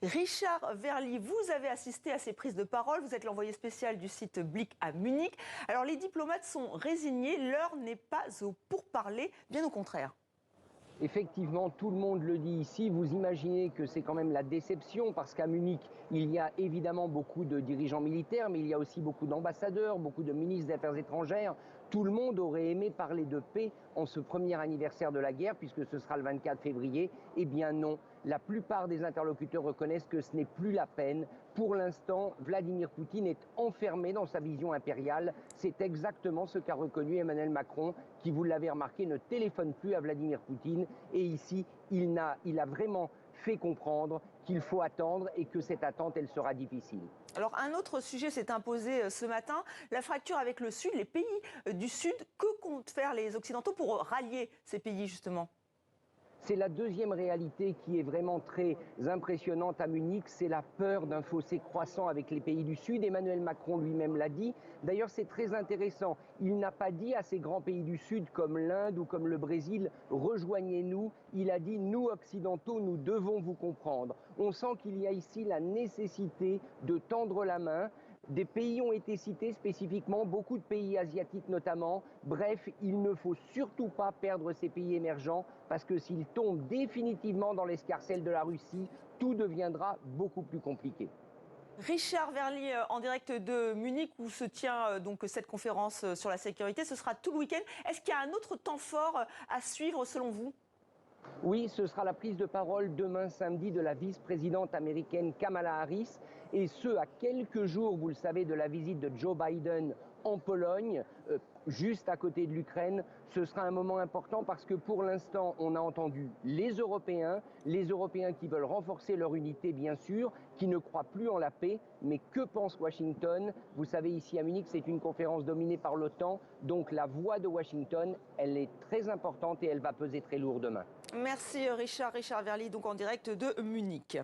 Richard Verly, vous avez assisté à ces prises de parole. Vous êtes l'envoyé spécial du site Blick à Munich. Alors les diplomates sont résignés. L'heure n'est pas au pourparler, bien au contraire. Effectivement, tout le monde le dit ici. Vous imaginez que c'est quand même la déception parce qu'à Munich, il y a évidemment beaucoup de dirigeants militaires, mais il y a aussi beaucoup d'ambassadeurs, beaucoup de ministres des Affaires étrangères. Tout le monde aurait aimé parler de paix en ce premier anniversaire de la guerre, puisque ce sera le 24 février. Eh bien non, la plupart des interlocuteurs reconnaissent que ce n'est plus la peine. Pour l'instant, Vladimir Poutine est enfermé dans sa vision impériale. C'est exactement ce qu'a reconnu Emmanuel Macron, qui, vous l'avez remarqué, ne téléphone plus à Vladimir Poutine. Et ici, il a vraiment fait comprendre qu'il faut attendre et que cette attente, elle sera difficile. Alors un autre sujet s'est imposé ce matin, la fracture avec le Sud, les pays du Sud. Que comptent faire les Occidentaux pour rallier ces pays justement ? C'est la deuxième réalité qui est vraiment très impressionnante à Munich, c'est la peur d'un fossé croissant avec les pays du Sud. Emmanuel Macron lui-même l'a dit. D'ailleurs, c'est très intéressant. Il n'a pas dit à ces grands pays du Sud comme l'Inde ou comme le Brésil, rejoignez-nous. Il a dit, nous Occidentaux, nous devons vous comprendre. On sent qu'il y a ici la nécessité de tendre la main. Des pays ont été cités spécifiquement, beaucoup de pays asiatiques notamment. Bref, il ne faut surtout pas perdre ces pays émergents parce que s'ils tombent définitivement dans l'escarcelle de la Russie, tout deviendra beaucoup plus compliqué. Richard Verly, en direct de Munich, où se tient donc cette conférence sur la sécurité. Ce sera tout le week-end. Est-ce qu'il y a un autre temps fort à suivre selon vous ? Oui, ce sera la prise de parole demain samedi de la vice-présidente américaine Kamala Harris, et ce à quelques jours, vous le savez, de la visite de Joe Biden en Pologne, juste à côté de l'Ukraine. Ce sera un moment important parce que pour l'instant, on a entendu les Européens qui veulent renforcer leur unité, bien sûr, qui ne croient plus en la paix. Mais que pense Washington? Vous savez, ici à Munich, c'est une conférence dominée par l'OTAN, donc la voix de Washington, elle est très importante et elle va peser très lourd demain. Merci Richard Verly, donc en direct de Munich.